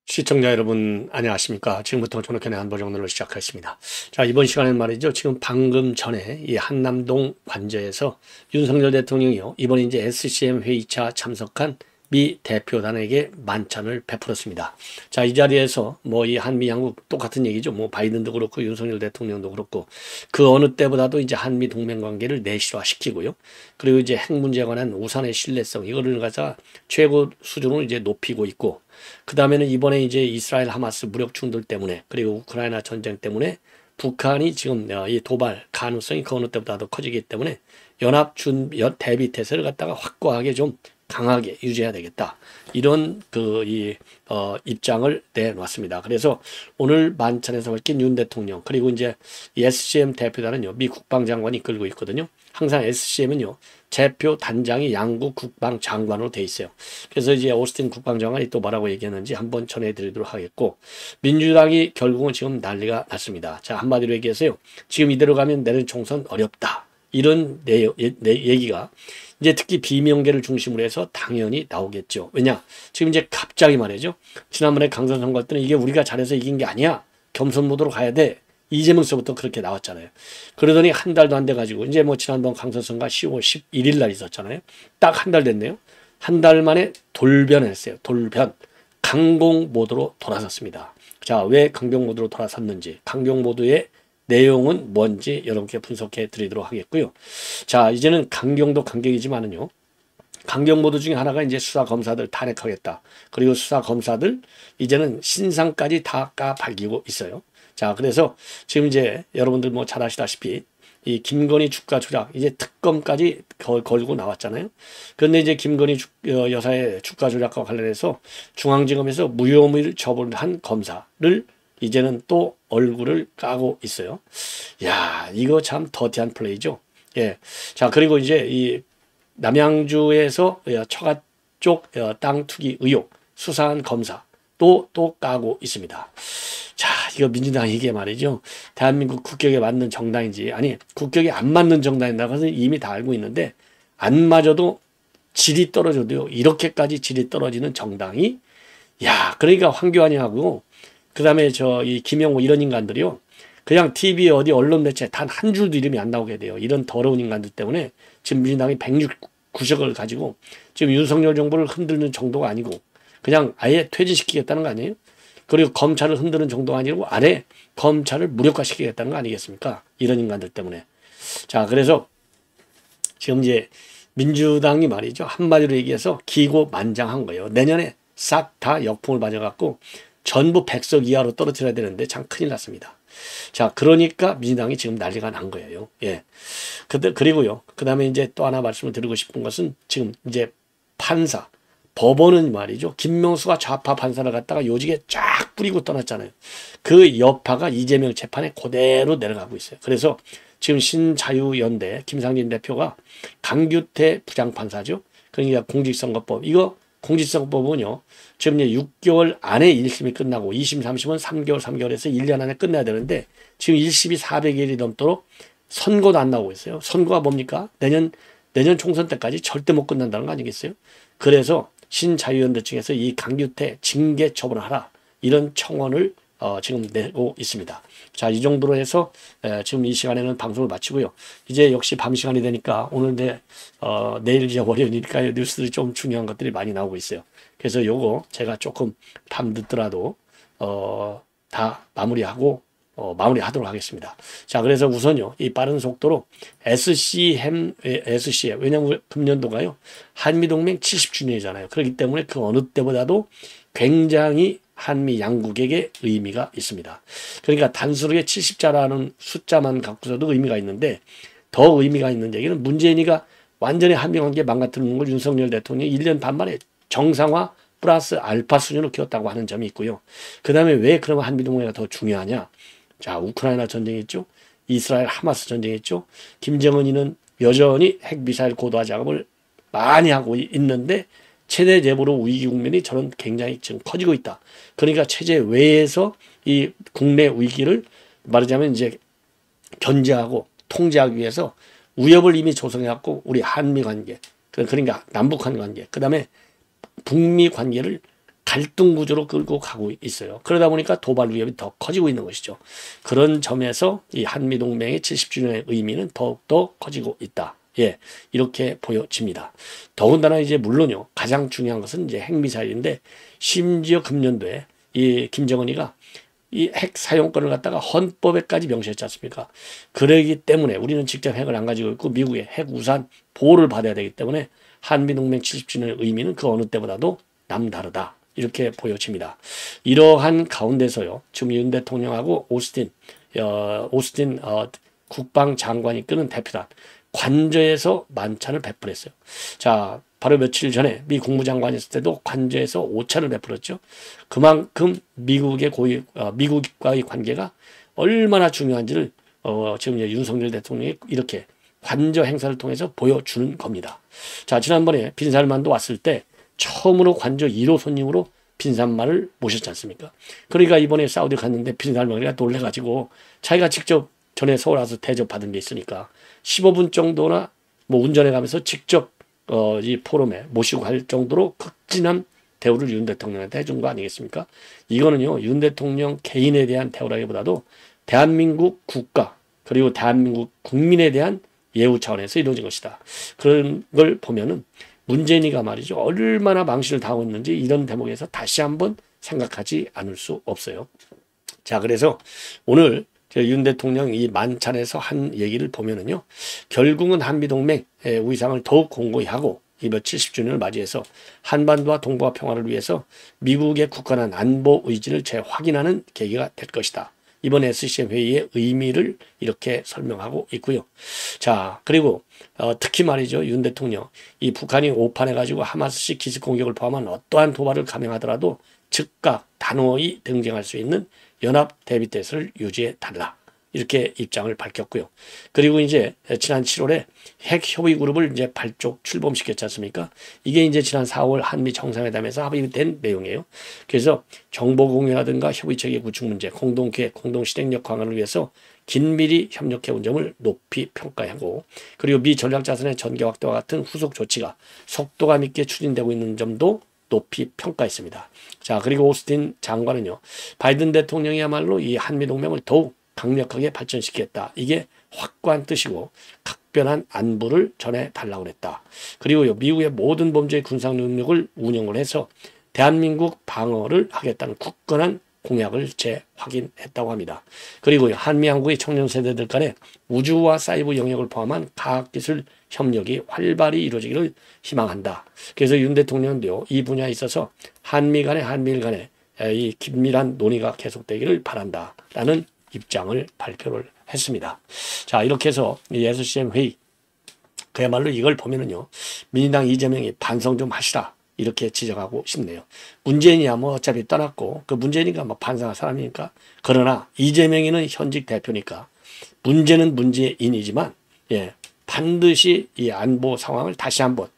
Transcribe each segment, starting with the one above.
시청자 여러분 안녕하십니까. 지금부터 존엄현의 한보정론을 시작하겠습니다. 자, 이번 시간엔 말이죠. 지금 방금 전에 이 한남동 관저에서 윤석열 대통령이요, 이번에 이제 SCM 회의차 참석한 미 대표단에게 만찬을 베풀었습니다. 자, 이 자리에서 뭐 이 한미 양국 똑같은 얘기죠. 뭐 바이든도 그렇고 윤석열 대통령도 그렇고 그 어느 때보다도 이제 한미 동맹 관계를 내실화시키고요. 그리고 이제 핵 문제에 관한 우산의 신뢰성 이거를 가져 최고 수준으로 이제 높이고 있고, 그 다음에는 이번에 이제 이스라엘 하마스 무력 충돌 때문에 그리고 우크라이나 전쟁 때문에 북한이 지금 이 도발 가능성이 그 어느 때보다도 커지기 때문에 연합 대비 태세를 갖다가 확고하게 좀 강하게 유지해야 되겠다. 이런 입장을 내놨습니다. 그래서 오늘 만찬에서 밝힌 윤 대통령 그리고 이제 SCM 대표단은요, 미 국방장관이 이끌고 있거든요. 항상 SCM은요, 대표 단장이 양국 국방장관으로 돼 있어요. 그래서 이제 오스틴 국방장관이 또 뭐라고 얘기했는지 한번 전해드리도록 하겠고, 민주당이 결국은 지금 난리가 났습니다. 자, 한마디로 얘기해서요, 지금 이대로 가면 내년 총선 어렵다. 이런 얘기가 이제 특히 비명계를 중심으로 해서 당연히 나오겠죠. 왜냐? 지금 이제 갑자기 말이죠. 지난번에 강선 선거 때는 이게 우리가 잘해서 이긴 게 아니야. 겸손 모드로 가야 돼. 이재명서부터 그렇게 나왔잖아요. 그러더니 한 달도 안 돼가지고 이제 뭐 지난번 강선 선거 10월 11일 날 있었잖아요. 딱 한 달 됐네요. 한 달 만에 돌변했어요. 돌변. 강공 모드로 돌아섰습니다. 자, 왜 강경 모드로 돌아섰는지, 강경 모드의 내용은 뭔지 여러분께 분석해 드리도록 하겠고요. 자, 이제는 강경도 강경이지만은요, 강경 모드 중에 하나가 이제 수사 검사들 탄핵하겠다. 그리고 수사 검사들 이제는 신상까지 다 까발리고 있어요. 자, 그래서 지금 이제 여러분들 뭐 잘 아시다시피 이 김건희 주가 조작 이제 특검까지 걸고 나왔잖아요. 그런데 이제 김건희 여사의 주가 조작과 관련해서 중앙지검에서 무혐의 처분한 검사를 이제는 또 얼굴을 까고 있어요. 야, 이거 참 더티한 플레이죠. 예. 자, 그리고 이제 이 남양주에서 처가 쪽 땅 투기 의혹 수사한 검사 또 까고 있습니다. 자, 이거 민주당이 이게 말이죠, 대한민국 국격에 맞는 정당인지, 아니 국격에 안 맞는 정당이라고 해서 이미 다 알고 있는데, 안 맞아도 질이 떨어져도요, 이렇게까지 질이 떨어지는 정당이, 야, 그러니까 황교안이하고 그 다음에 이 김영호 이런 인간들이요, 그냥 TV에 어디 언론 매체 단 한 줄도 이름이 안 나오게 돼요. 이런 더러운 인간들 때문에 지금 민주당이 169석을 가지고 지금 윤석열 정부를 흔드는 정도가 아니고 그냥 아예 퇴진시키겠다는 거 아니에요? 그리고 검찰을 흔드는 정도가 아니고 아래 검찰을 무력화시키겠다는 거 아니겠습니까? 이런 인간들 때문에. 자, 그래서 지금 이제 민주당이 말이죠, 한마디로 얘기해서 기고만장한 거예요. 내년에 싹 다 역풍을 맞아갖고 전부 100석 이하로 떨어뜨려야 되는데 참 큰일 났습니다. 자, 그러니까 민주당이 지금 난리가 난 거예요. 예. 그리고요, 그 다음에 이제 또 하나 말씀을 드리고 싶은 것은 지금 이제 판사, 법원은 말이죠, 김명수가 좌파 판사를 갖다가 요직에 쫙 뿌리고 떠났잖아요. 그 여파가 이재명 재판에 그대로 내려가고 있어요. 그래서 지금 신자유연대 김상진 대표가 강규태 부장판사죠. 그러니까 공직선거법, 이거 공직선거법은요, 지금 이제 6개월 안에 1심이 끝나고 2심, 3심은 3개월에서 1년 안에 끝내야 되는데 지금 1심이 400일이 넘도록 선고도 안 나오고 있어요. 선고가 뭡니까? 내년 총선 때까지 절대 못 끝난다는 거 아니겠어요? 그래서 신자유연대 측에서 이 강규태 징계 처분을 하라, 이런 청원을 지금 내고 있습니다. 자, 이 정도로 해서 지금 이 시간에는 방송을 마치고요. 이제 역시 밤 시간이 되니까 오늘 내일 이제 월요일이니까 뉴스들이 좀 중요한 것들이 많이 나오고 있어요. 그래서 요거 제가 조금 밤 늦더라도 다 마무리하도록 하겠습니다. 자, 그래서 우선요, 이 빠른 속도로 SCM, 왜냐면 금년도가요, 한미동맹 70주년이잖아요. 그렇기 때문에 그 어느 때보다도 굉장히 한미 양국에게 의미가 있습니다. 그러니까 단순하게 70자라는 숫자만 갖고서도 의미가 있는데, 더 의미가 있는 얘기는 문재인이가 완전히 한미관계 망가뜨리는 걸 윤석열 대통령이 1년 반 만에 정상화 플러스 알파 수준으로 키웠다고 하는 점이 있고요. 그 다음에 왜 그러면 한미동맹이 더 중요하냐? 자, 우크라이나 전쟁이 있죠. 이스라엘 하마스 전쟁이 있죠. 김정은이는 여전히 핵미사일 고도화 작업을 많이 하고 있는데 체제 내부로 위기 국면이 저는 굉장히 지금 커지고 있다. 그러니까 체제 외에서 이 국내 위기를 말하자면 이제 견제하고 통제하기 위해서 위협을 이미 조성해갖고 우리 한미 관계, 그러니까 남북한 관계, 그 다음에 북미 관계를 갈등 구조로 끌고 가고 있어요. 그러다 보니까 도발 위협이 더 커지고 있는 것이죠. 그런 점에서 이 한미동맹의 70주년의 의미는 더욱더 커지고 있다. 예, 이렇게 보여집니다. 더군다나 이제 물론요, 가장 중요한 것은 이제 핵미사일인데, 심지어 금년도에 이 김정은이가 이 핵 사용권을 갖다가 헌법에까지 명시했지 않습니까? 그러기 때문에 우리는 직접 핵을 안 가지고 있고 미국의 핵 우산 보호를 받아야 되기 때문에 한미동맹 70주년의 의미는 그 어느 때보다도 남다르다. 이렇게 보여집니다. 이러한 가운데서요, 지금 윤 대통령하고 오스틴 국방장관이 끄는 대표단 관저에서 만찬을 베풀었어요. 자, 바로 며칠 전에 미 국무장관이 있을 때도 관저에서 오찬을 베풀었죠. 그만큼 미국과의 관계가 얼마나 중요한지를 지금 윤석열 대통령이 이렇게 관저 행사를 통해서 보여주는 겁니다. 자, 지난번에 빈살만도 왔을 때 처음으로 관저 1호 손님으로 빈살만을 모셨지 않습니까? 그러니까 이번에 사우디 갔는데 빈살만이가 놀래가지고 자기가 직접 전에 서울 와서 대접받은 게 있으니까 15분 정도나 뭐 운전해 가면서 직접 이 포럼에 모시고 갈 정도로 극진한 대우를 윤 대통령한테 해준 거 아니겠습니까? 이거는요, 윤 대통령 개인에 대한 대우라기보다도 대한민국 국가 그리고 대한민국 국민에 대한 예우 차원에서 이루어진 것이다. 그런 걸 보면은 문재인이가 말이죠, 얼마나 망신을 당하고 있는지 이런 대목에서 다시 한번 생각하지 않을 수 없어요. 자, 그래서 오늘 윤 대통령 이 만찬에서 한 얘기를 보면은요, 결국은 한미동맹 위상을 더욱 공고히 하고 이번 70주년을 맞이해서 한반도와 동북아 평화를 위해서 미국의 굳건한 안보 의지를 재확인하는 계기가 될 것이다. 이번 SCM 회의의 의미를 이렇게 설명하고 있고요. 자, 그리고 특히 말이죠, 윤 대통령 이 북한이 오판해가지고 하마스식 기습 공격을 포함한 어떠한 도발을 감행하더라도 즉각 단호히 등장할 수 있는 연합 대비 태세를 유지해 달라. 이렇게 입장을 밝혔고요. 그리고 이제 지난 7월에 핵 협의 그룹을 이제 발족 출범시켰지 않습니까? 이게 이제 지난 4월 한미 정상회담에서 합의된 내용이에요. 그래서 정보 공유라든가 협의 체계 구축 문제, 공동 계획, 공동 실행력 강화를 위해서 긴밀히 협력해 온 점을 높이 평가하고, 그리고 미 전략 자산의 전개 확대와 같은 후속 조치가 속도감 있게 추진되고 있는 점도 높이 평가했습니다. 자, 그리고 오스틴 장관은요, 바이든 대통령이야말로 이 한미동맹을 더욱 강력하게 발전시키겠다. 이게 확고한 뜻이고 각별한 안부를 전해달라고 그랬다. 그리고요, 미국의 모든 범죄의 군사 능력을 운영을 해서 대한민국 방어를 하겠다는 굳건한 공약을 재확인했다고 합니다. 그리고 한미 한국의 청년 세대들 간의 우주와 사이버 영역을 포함한 과학기술 협력이 활발히 이루어지기를 희망한다. 그래서 윤 대통령도요, 이 분야에 있어서 한미일 간의 이 긴밀한 논의가 계속되기를 바란다라는 입장을 발표를 했습니다. 자, 이렇게 해서 이 SCM 회의, 그야말로 이걸 보면은요, 민주당 이재명이 반성 좀 하시라 이렇게 지적하고 싶네요. 문재인이야 뭐 어차피 떠났고 그 문재인이가 뭐 반성할 사람이니까. 그러나 이재명이는 현직 대표니까 문제는 문재인이지만, 예, 반드시 이 안보 상황을 다시 한번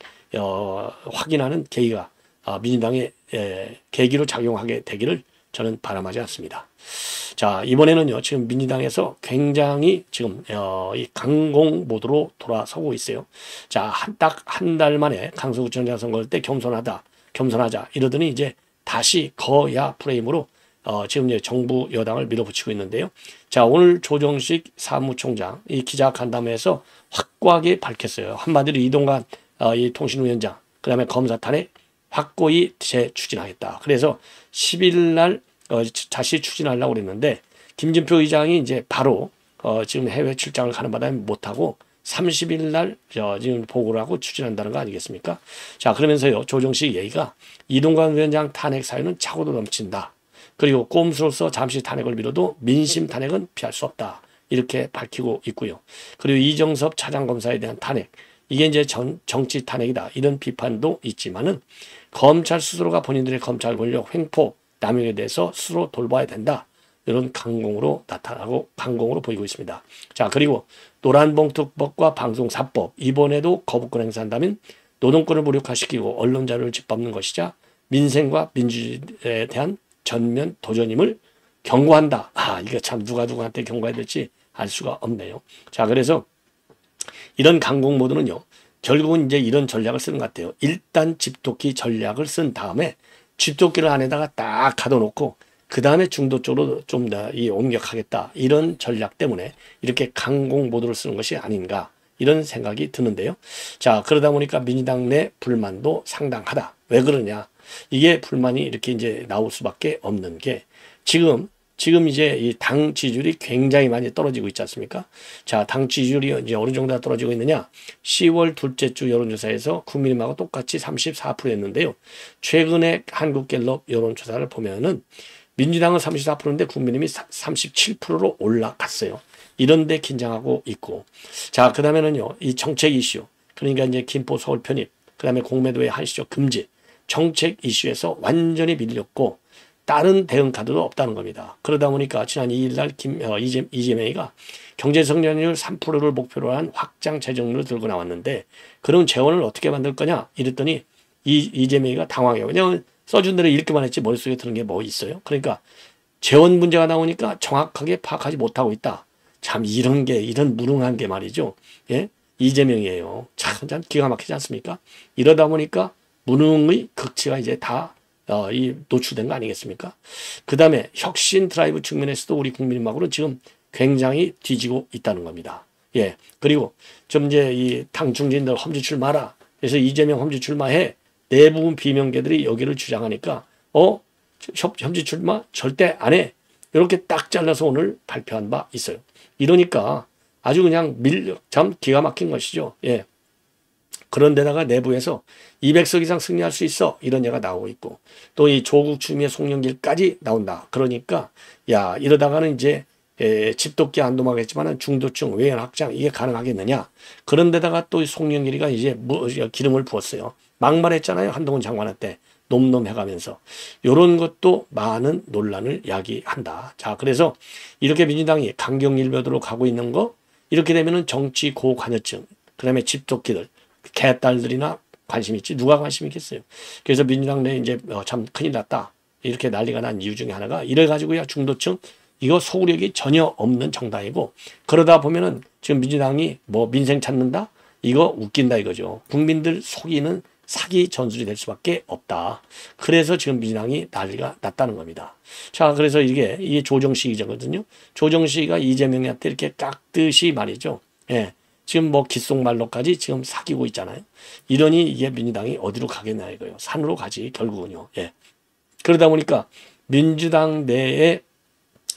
확인하는 계기가 민주당의 계기로 작용하게 되기를 저는 바람하지 않습니다. 자, 이번에는요, 지금 민주당에서 굉장히 지금 이 강공 모드로 돌아서고 있어요. 자, 딱 한 달 만에 강서구청장 선거할 때 겸손하자 이러더니 이제 다시 거야 프레임으로 지금 이제 정부 여당을 밀어붙이고 있는데요. 자, 오늘 조정식 사무총장 이 기자간담회에서 확고하게 밝혔어요. 한마디로 이동관 이 통신위원장, 그 다음에 검사 탄핵 확고히 재추진하겠다. 그래서 10일 날 다시 추진하려고 그랬는데 김진표 의장이 이제 바로 지금 해외 출장을 가는 바람에 못하고 30일 날 지금 보고를 하고 추진한다는 거 아니겠습니까? 자, 그러면서요, 조정식 얘기가 이동관 위원장 탄핵 사유는 차고도 넘친다. 그리고 꼼수로서 잠시 탄핵을 미뤄도 민심 탄핵은 피할 수 없다. 이렇게 밝히고 있고요. 그리고 이정섭 차장검사에 대한 탄핵, 이게 이제 정치 탄핵이다. 이런 비판도 있지만은 검찰 스스로가 본인들의 검찰 권력 횡포 남용에 대해서 스스로 돌봐야 된다. 이런 강공으로 나타나고 강공으로 보이고 있습니다. 자, 그리고 노란봉투법과 방송사법 이번에도 거부권 행사한다면 노동권을 무력화시키고 언론 자유를 짓밟는 것이자 민생과 민주주의에 대한 전면 도전임을 경고한다. 이거 참 누구한테 경고해야 될지 알 수가 없네요. 자, 그래서 이런 강공 모드는요, 결국은 이제 이런 전략을 쓰는 것 같아요. 일단 집도끼 전략을 쓴 다음에 집도끼를 안에다가 딱 가둬놓고 그 다음에 중도 쪽으로 좀 더 옮겨가겠다. 이런 전략 때문에 이렇게 강공 모드를 쓰는 것이 아닌가 이런 생각이 드는데요. 자, 그러다 보니까 민주당 내 불만도 상당하다. 왜 그러냐? 이게 불만이 이렇게 이제 나올 수밖에 없는 게 지금 이제 이 당 지지율이 굉장히 많이 떨어지고 있지 않습니까? 자, 당 지지율이 이제 어느 정도 떨어지고 있느냐? 10월 둘째 주 여론조사에서 국민의힘하고 똑같이 34%였는데요. 최근에 한국갤럽 여론조사를 보면은 민주당은 34%인데 국민의힘이 37%로 올라갔어요. 이런데 긴장하고 있고. 자, 그 다음에는요, 이 정책 이슈. 그러니까 이제 김포 서울 편입, 그 다음에 공매도의 한시적 금지. 정책 이슈에서 완전히 밀렸고, 다른 대응 카드도 없다는 겁니다. 그러다 보니까 지난 2일 날 이재명이가 경제 성장률 3%를 목표로 한 확장 재정을 들고 나왔는데 그런 재원을 어떻게 만들 거냐 이랬더니 이재명이가 당황해요. 왜냐하면 써준 대로 읽기만 했지 머릿속에 드는 게 뭐 있어요. 그러니까 재원 문제가 나오니까 정확하게 파악하지 못하고 있다. 참 이런 무능한 게 말이죠. 예? 이재명이에요. 참 기가 막히지 않습니까? 이러다 보니까 무능의 극치가 이제 다 노출된 거 아니겠습니까? 그 다음에 혁신 드라이브 측면에서도 우리 국민음악으로 지금 굉장히 뒤지고 있다는 겁니다. 예. 그리고 좀 이제 이 당 중진들 험지 출마라. 그래서 이재명 험지 출마해. 대부분 비명계들이 여기를 주장하니까, 험지 출마 절대 안 해. 이렇게 딱 잘라서 오늘 발표한 바 있어요. 이러니까 아주 그냥 참 기가 막힌 것이죠. 예. 그런데다가 내부에서 200석 이상 승리할 수 있어 이런 얘가 나오고 있고 또 이 조국 추미애 송영길까지 나온다. 그러니까 야 이러다가는 이제 집도끼 안도막했지만 중도층 외연 확장 이게 가능하겠느냐. 그런데다가 또 송영길이가 이제 기름을 부었어요. 막말했잖아요. 한동훈 장관한테 놈놈 해가면서 이런 것도 많은 논란을 야기한다. 자, 그래서 이렇게 민주당이 강경일변으로 가고 있는 거 이렇게 되면은 정치 고관여층 그다음에 집도끼들 개딸들이나 관심 있지 누가 관심 있겠어요. 그래서 민주당 내 이제 참 큰일 났다 이렇게 난리가 난 이유 중에 하나가 이래가지고야 중도층 이거 소구력이 전혀 없는 정당이고 그러다 보면은 지금 민주당이 뭐 민생 찾는다 이거 웃긴다 이거죠. 국민들 속이는 사기 전술이 될 수밖에 없다. 그래서 지금 민주당이 난리가 났다는 겁니다. 자, 그래서 이게 조정식이거든요. 조정식이가 이재명한테 이렇게 깍듯이 말이죠. 예. 지금 뭐 귓속말로까지 지금 사귀고 있잖아요. 이러니 이게 민주당이 어디로 가겠나 이거예요. 산으로 가지 결국은요. 예. 그러다 보니까 민주당 내에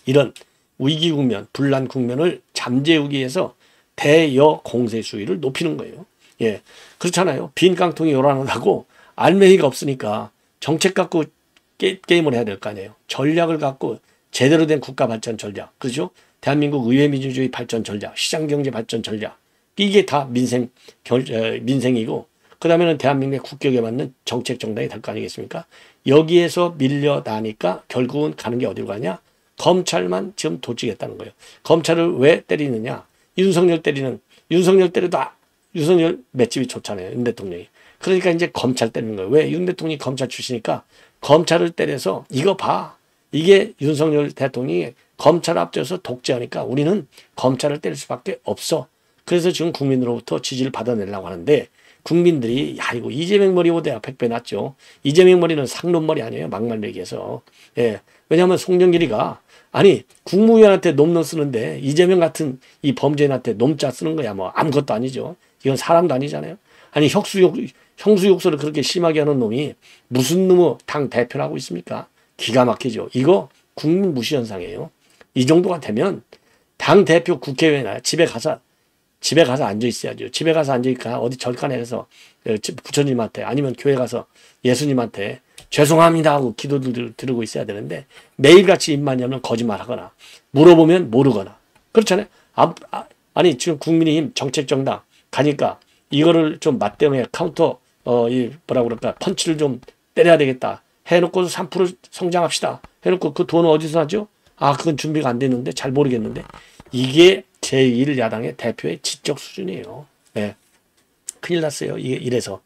이런 위기 국면, 분란 국면을 잠재우기 위해서 대여 공세 수위를 높이는 거예요. 예. 그렇잖아요. 빈 깡통이 요란하다고 알맹이가 없으니까 정책 갖고 게임을 해야 될 거 아니에요. 전략을 갖고 제대로 된 국가 발전 전략. 그렇죠? 대한민국 의회 민주주의 발전 전략, 시장 경제 발전 전략. 이게 다 민생이고 그 다음에는 대한민국의 국격에 맞는 정책 정당이 될 거 아니겠습니까? 여기에서 밀려나니까 결국은 가는 게 어디로 가냐? 검찰만 지금 도찌겠다는 거예요. 검찰을 왜 때리느냐? 윤석열 때려도 윤석열 맷집이 좋잖아요. 윤 대통령이. 그러니까 이제 검찰 때리는 거예요. 왜? 윤 대통령이 검찰 출신이니까 검찰을 때려서 이거 봐. 이게 윤석열 대통령이 검찰 앞에서 독재하니까 우리는 검찰을 때릴 수밖에 없어. 그래서 지금 국민으로부터 지지를 받아내려고 하는데 국민들이 야 이거 이재명 머리보다 100배 낫죠. 이재명 머리는 상놈머리 아니에요. 막말내기에서. 예. 왜냐하면 송영길이가 아니 국무위원한테 놈놈 쓰는데 이재명 같은 이 범죄인한테 놈자 쓰는 거야 뭐 아무것도 아니죠. 이건 사람도 아니잖아요. 아니 형수 욕설을 그렇게 심하게 하는 놈이 무슨 놈의 당 대표를 하고 있습니까? 기가 막히죠. 이거 국민 무시 현상이에요. 이 정도가 되면 당 대표 국회의원이나 집에 가서 앉아 있어야죠. 집에 가서 앉으니까 어디 절간에 가서 부처님한테 아니면 교회 가서 예수님한테 죄송합니다 하고 기도를 들고 있어야 되는데 매일같이 입만 열면 거짓말하거나 물어보면 모르거나 그렇잖아요. 아니 지금 국민의힘 정책정당 가니까 이거를 좀 맞대응해 카운터 펀치를 좀 때려야 되겠다 해놓고 3% 성장합시다 해놓고 그 돈은 어디서 하죠? 그건 준비가 안 됐는데 잘 모르겠는데 이게 제1야당의 대표의 지적 수준이에요. 네. 큰일 났어요. 이게 이래서.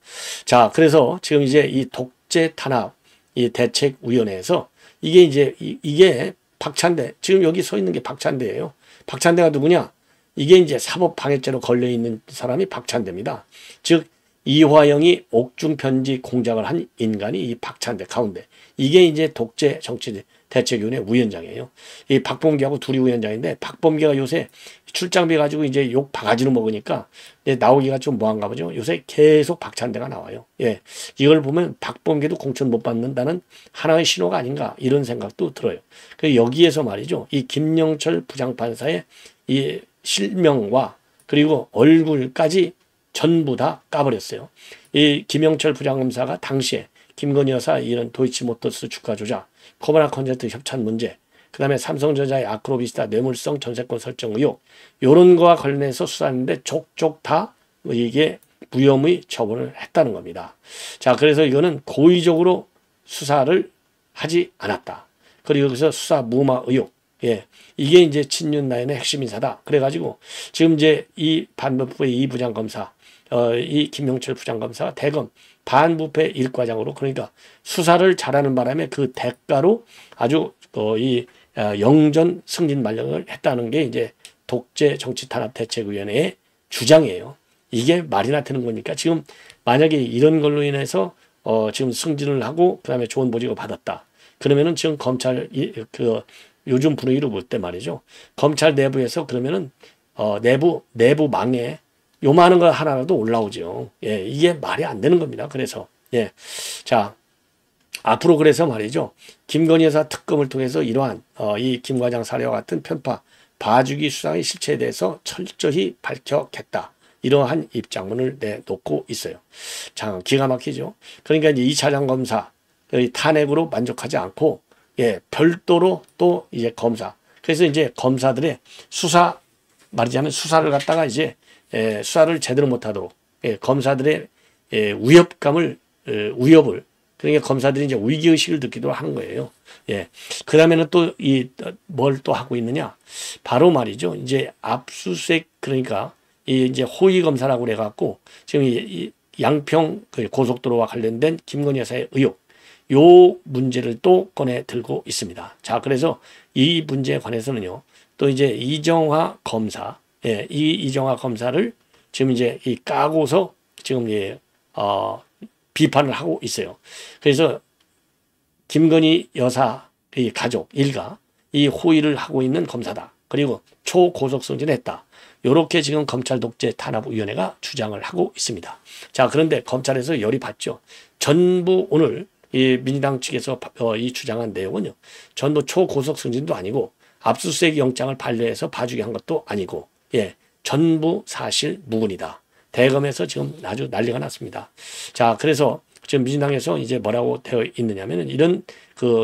자, 그래서 지금 이제 이 독재 탄압 이 대책위원회에서 이게 이제 이게 박찬대, 지금 여기 서 있는 게 박찬대예요. 박찬대가 누구냐? 이게 이제 사법방해죄로 걸려 있는 사람이 박찬대입니다. 즉 이화영이 옥중 편지 공작을 한 인간이 이 박찬대 가운데, 이게 이제 독재 정치 대책위원회 위원장이에요. 이 박범계하고 둘이 위원장인데, 박범계가 요새 출장비 가지고 이제 욕 바가지로 먹으니까 나오기가 좀 뭐한가 보죠. 요새 계속 박찬대가 나와요. 예, 이걸 보면 박범계도 공천 못 받는다는 하나의 신호가 아닌가, 이런 생각도 들어요. 그 여기에서 말이죠, 이 김영철 부장판사의 이 실명과 그리고 얼굴까지 전부 다 까버렸어요. 이 김영철 부장검사가 당시에 김건희 여사 이런 도이치모터스 주가 조작, 코바나 콘센트 협찬 문제, 그 다음에 삼성전자의 아크로비스타 뇌물성 전세권 설정 의혹, 요런 거와 관련해서 수사했는데 족족 다 이게 무혐의 처분을 했다는 겁니다. 자, 그래서 이거는 고의적으로 수사를 하지 않았다. 그리고 여기서 수사 무마 의혹, 예, 이게 이제 친윤라인의 핵심 인사다. 그래가지고 지금 이제 이 반부패의 이 부장검사, 이 김용철 부장검사가 대검 반부패 일과장으로, 그러니까 수사를 잘하는 바람에 그 대가로 아주 이 영전 승진 말령을 했다는 게 이제 독재 정치탄압대책위원회의 주장이에요. 이게 말이나 되는 거니까 지금 만약에 이런 걸로 인해서 지금 승진을 하고 그다음에 좋은 보직을 받았다. 그러면은 지금 검찰 요즘 분위기로 볼 때 말이죠. 검찰 내부에서 그러면은 내부 망에 요만한 거 하나라도 올라오죠. 예, 이게 말이 안 되는 겁니다. 그래서 예, 자, 앞으로 그래서 말이죠. 김건희 여사 특검을 통해서 이러한 이 김 과장 사례와 같은 편파 봐주기 수상의 실체에 대해서 철저히 밝혀겠다. 이러한 입장문을 내놓고 있어요. 자, 기가 막히죠. 그러니까 이제 2차장 검사 탄핵으로 만족하지 않고, 예, 별도로 또 이제 검사. 그래서 이제 검사들의 수사, 말하자면 수사를 갖다가 이제 수사를 제대로 못하도록, 예, 검사들의 위협을, 그러니까 검사들이 이제 위기의식을 느끼도록 하는 거예요. 예. 그 다음에는 또 뭘 또 하고 있느냐. 바로 말이죠. 이제 압수수색, 그러니까 이제 호위검사라고 그래갖고 지금 이 양평 고속도로와 관련된 김건희 여사의 의혹, 요 문제를 또 꺼내 들고 있습니다. 자, 그래서 이 문제에 관해서는요, 또 이제 이정화 검사, 예, 이 이정화 검사를 지금 이제 까고서 지금 비판을 하고 있어요. 그래서 김건희 여사의 가족 일가 이 호의를 하고 있는 검사다. 그리고 초고속 승진했다. 이렇게 지금 검찰 독재 탄압위원회가 주장을 하고 있습니다. 자, 그런데 검찰에서 열이 받죠. 전부 오늘 이 민주당 측에서 이 주장한 내용은요, 전부 초고속 승진도 아니고 압수수색 영장을 반려해서 봐주기 한 것도 아니고, 예, 전부 사실 무근이다. 대검에서 지금 아주 난리가 났습니다. 자, 그래서 지금 민주당에서 이제 뭐라고 되어 있느냐면은 이런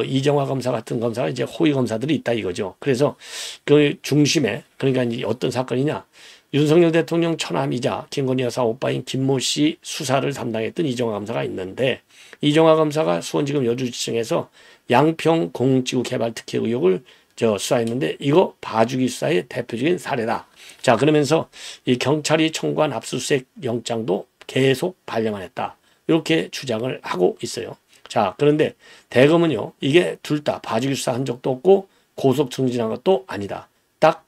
이정화 검사 같은 검사가 이제 호위 검사들이 있다 이거죠. 그래서 그 중심에, 그러니까 이제 어떤 사건이냐, 윤석열 대통령 처남이자 김건희 여사 오빠인 김모 씨 수사를 담당했던 이정화 검사가 있는데, 이정화 검사가 수원지검 여주지청에서 양평 공지구 개발 특혜 의혹을 수사했는데 이거 봐주기 수사의 대표적인 사례다. 자, 그러면서 이 경찰이 청구한 압수수색 영장도 계속 발령만 했다. 이렇게 주장을 하고 있어요. 자, 그런데 대검은요, 이게 둘 다 봐주기 수사한 적도 없고 고속 승진한 것도 아니다. 딱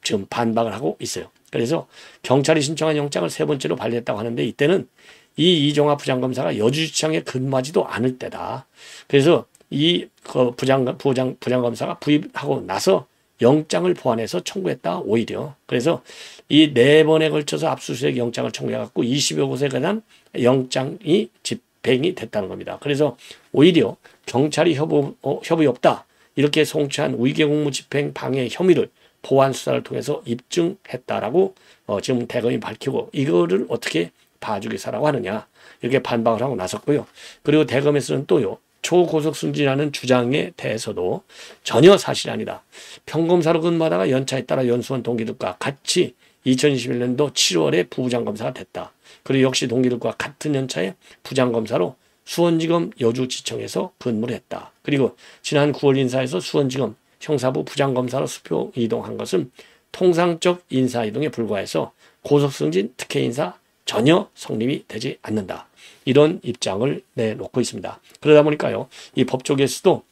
지금 반박을 하고 있어요. 그래서 경찰이 신청한 영장을 세 번째로 발령했다고 하는데, 이때는 이 이정화 부장검사가 여주지청에 근무하지도 않을 때다. 그래서 이 부장검사가 부입하고 나서 영장을 보완해서 청구했다, 오히려. 그래서 이 4번에 걸쳐서 압수수색 영장을 청구해갖고 20여 곳에 관한 영장이 집행이 됐다는 겁니다. 그래서 오히려 경찰이 협의 없다, 이렇게 송치한 위계공무 집행 방해 혐의를 보완 수사를 통해서 입증했다라고 지금 대검이 밝히고, 이거를 어떻게 봐주기사라고 하느냐, 이렇게 반박을 하고 나섰고요. 그리고 대검에서는 또요, 초고속 승진하는 주장에 대해서도 전혀 사실이 아니다. 평검사로 근무하다가 연차에 따라 연수원 동기들과 같이 2021년도 7월에 부부장검사가 됐다. 그리고 역시 동기들과 같은 연차에 부장검사로 수원지검 여주지청에서 근무를 했다. 그리고 지난 9월 인사에서 수원지검 형사부 부장검사로 수표 이동한 것은 통상적 인사이동에 불과해서 고속승진 특혜인사 전혀 성립이 되지 않는다. 이런 입장을 내놓고 있습니다. 그러다 보니까요, 이 법조계에서도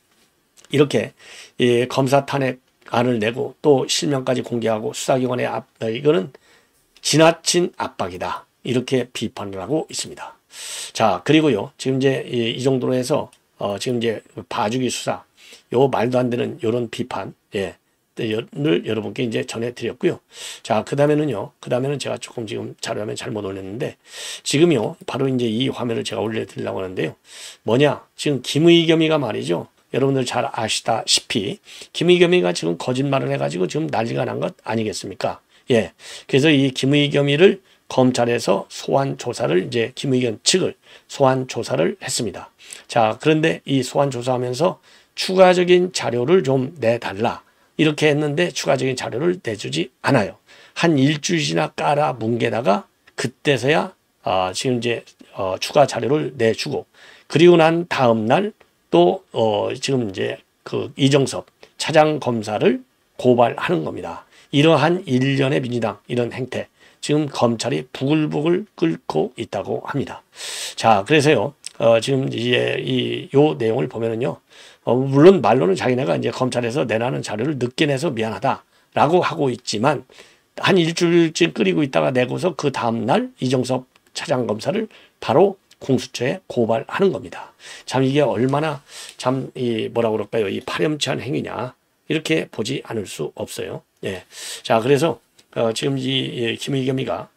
이렇게 검사 탄핵안을 내고 또 실명까지 공개하고 수사기관의 이거는 지나친 압박이다. 이렇게 비판을 하고 있습니다. 자, 그리고요, 지금 이제 이 정도로 해서 지금 이제 봐주기 수사, 요 말도 안 되는 요런 비판, 를 여러분께 이제 전해드렸고요. 자, 그 다음에는 제가 조금 지금 자료화면 잘못 올렸는데, 지금요, 바로 이제 이 화면을 제가 올려드리려고 하는데요. 뭐냐, 지금 김의겸이가 말이죠. 여러분들 잘 아시다시피, 김의겸이가 지금 거짓말을 해가지고 지금 난리가 난 것 아니겠습니까? 예. 그래서 이 김의겸이를 검찰에서 소환 조사를 이제 김의겸 측을 소환 조사를 했습니다. 자, 그런데 이 소환 조사하면서 추가적인 자료를 좀 내달라. 이렇게 했는데 추가적인 자료를 내주지 않아요. 한 일주일 지나 깔아 뭉개다가 그때서야 지금 이제 추가 자료를 내주고, 그리고 난 다음 날 또 지금 이제 그 이정섭 차장 검사를 고발하는 겁니다. 이러한 일련의 민주당 이런 행태, 지금 검찰이 부글부글 끓고 있다고 합니다. 자, 그래서요, 지금 이제 요 내용을 보면은요, 물론 말로는 자기네가 이제 검찰에서 내라는 자료를 늦게 내서 미안하다라고 하고 있지만, 한 일주일쯤 끓이고 있다가 내고서 그 다음날 이정섭 차장검사를 바로 공수처에 고발하는 겁니다. 참 이게 얼마나 참 뭐라고 그럴까요? 이 파렴치한 행위냐, 이렇게 보지 않을 수 없어요. 예. 자, 그래서 지금 이 김의겸이가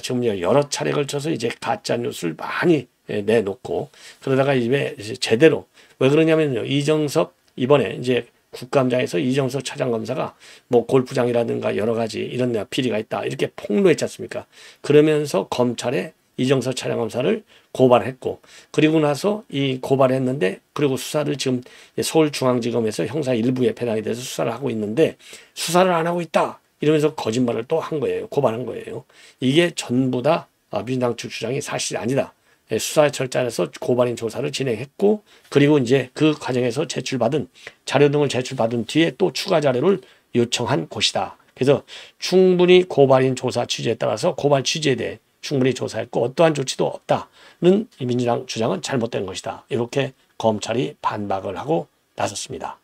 지금 여러 차례 걸쳐서 이제 가짜 뉴스를 많이 내놓고, 그러다가 이제 제대로, 왜 그러냐면요, 이정섭 이번에 이제 국감장에서 이정섭 차장검사가 뭐 골프장이라든가 여러 가지 이런 비리가 있다 이렇게 폭로했지 않습니까? 그러면서 검찰에 이정섭 차장검사를 고발했고, 그리고 나서 이 고발했는데, 그리고 수사를 지금 서울중앙지검에서 형사 일부에 배당이 돼서 수사를 하고 있는데, 수사를 안 하고 있다 이러면서 거짓말을 또 한 거예요. 고발한 거예요. 이게 전부 다 민주당 측 주장이 사실이 아니다. 수사 절차에서 고발인 조사를 진행했고, 그리고 이제 그 과정에서 제출받은 자료 등을 제출받은 뒤에 또 추가 자료를 요청한 곳이다. 그래서 충분히 고발인 조사 취지에 따라서 고발 취지에 대해 충분히 조사했고 어떠한 조치도 없다는 이 민주당 주장은 잘못된 것이다. 이렇게 검찰이 반박을 하고 나섰습니다.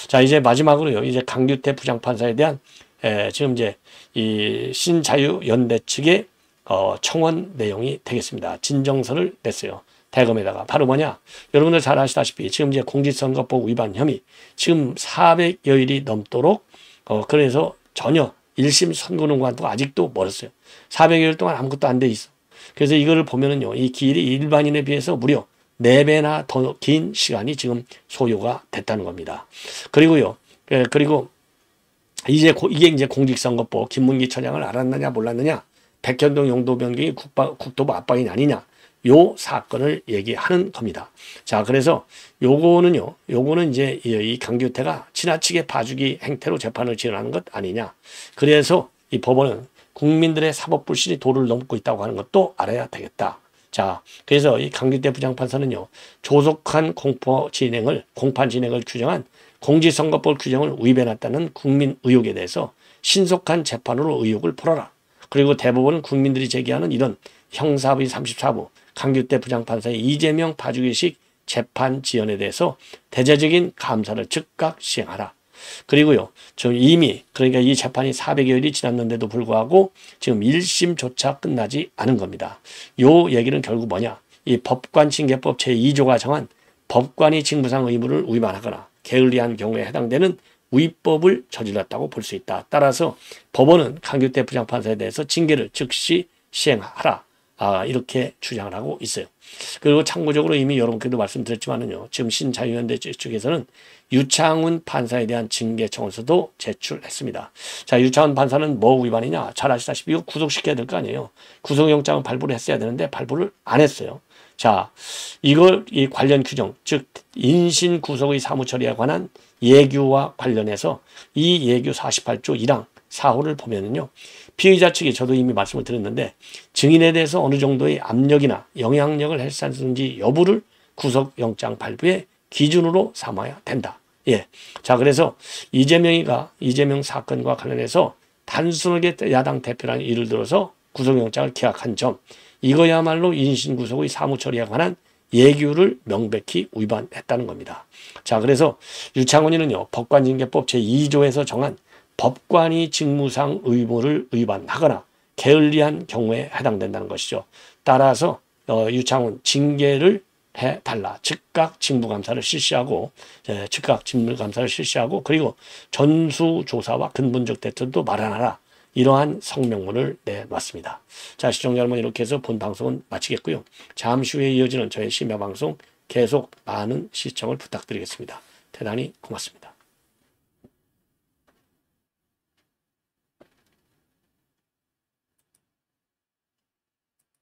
자, 이제 마지막으로요, 이제 강규태 부장판사에 대한 지금 이제 이 신자유연대 측의 청원 내용이 되겠습니다. 진정서를 냈어요. 대검에다가. 바로 뭐냐? 여러분들 잘 아시다시피 지금 이제 공직선거법 위반 혐의, 지금 400여일이 넘도록 그래서 전혀 1심 선고는과도 아직도 멀었어요. 400여일 동안 아무것도 안 돼 있어. 그래서 이거를 보면은요, 이 기일이 일반인에 비해서 무려 4배나 더 긴 시간이 지금 소요가 됐다는 겁니다. 그리고요, 그리고 이게 이제 공직선거법 김문기 처장을 알았느냐 몰랐느냐, 백현동 용도 변경이 국토부 압박이 아니냐, 요 사건을 얘기하는 겁니다. 자, 그래서 요거는 이제 이 강규태가 지나치게 봐주기 행태로 재판을 진행하는 것 아니냐. 그래서 이 법원은 국민들의 사법 불신이 도를 넘고 있다고 하는 것도 알아야 되겠다. 자, 그래서 이 강규태 부장판사는요, 조속한 공판 진행을 규정한 공직선거법 규정을 위반했다는 국민 의혹에 대해서 신속한 재판으로 의혹을 풀어라. 그리고 대법원은 국민들이 제기하는 이런 형사부의 34부 강규태 부장판사의 이재명 봐주기식 재판 지연에 대해서 대대적인 감사를 즉각 시행하라. 그리고요, 지금 이미 그러니까 이 재판이 400여일이 지났는데도 불구하고 지금 1심조차 끝나지 않은 겁니다. 요 얘기는 결국 뭐냐? 이 법관징계법 제2조가 정한 법관이 직무상 의무를 위반하거나 게을리한 경우에 해당되는 위법을 저질렀다고 볼 수 있다. 따라서 법원은 강규태 부장판사에 대해서 징계를 즉시 시행하라. 이렇게 주장을 하고 있어요. 그리고 참고적으로 이미 여러분께도 말씀드렸지만은요, 지금 신자유연대 측에서는 유창훈 판사에 대한 징계 청원서도 제출했습니다. 자, 유창훈 판사는 뭐 위반이냐? 잘 아시다시피 이거 구속시켜야 될 거 아니에요. 구속영장을 발부를 했어야 되는데 발부를 안 했어요. 자, 이걸 이 관련 규정, 즉 인신 구속의 사무 처리에 관한 예규와 관련해서 이 예규 48조 1항 4호를 보면은요, 피의자 측이 저도 이미 말씀을 드렸는데 증인에 대해서 어느 정도의 압력이나 영향력을 행사하는지 여부를 구속영장 발부의 기준으로 삼아야 된다. 예. 자, 그래서 이재명 사건과 관련해서 단순하게 야당 대표라는 일을 들어서 구속영장을 기각한 점, 이거야말로 인신구속의 사무처리에 관한 예규를 명백히 위반했다는 겁니다. 자, 그래서 유창훈이는요, 법관징계법 제2조에서 정한 법관이 직무상 의무를 위반하거나 게을리한 경우에 해당된다는 것이죠. 따라서 유창훈 징계를 해달라. 즉각 직무감사를 실시하고 그리고 전수조사와 근본적 대책도 마련하라. 이러한 성명문을 내놨습니다. 자, 시청자 여러분, 이렇게 해서 본 방송은 마치겠고요. 잠시 후에 이어지는 저의 심야방송 계속 많은 시청을 부탁드리겠습니다. 대단히 고맙습니다.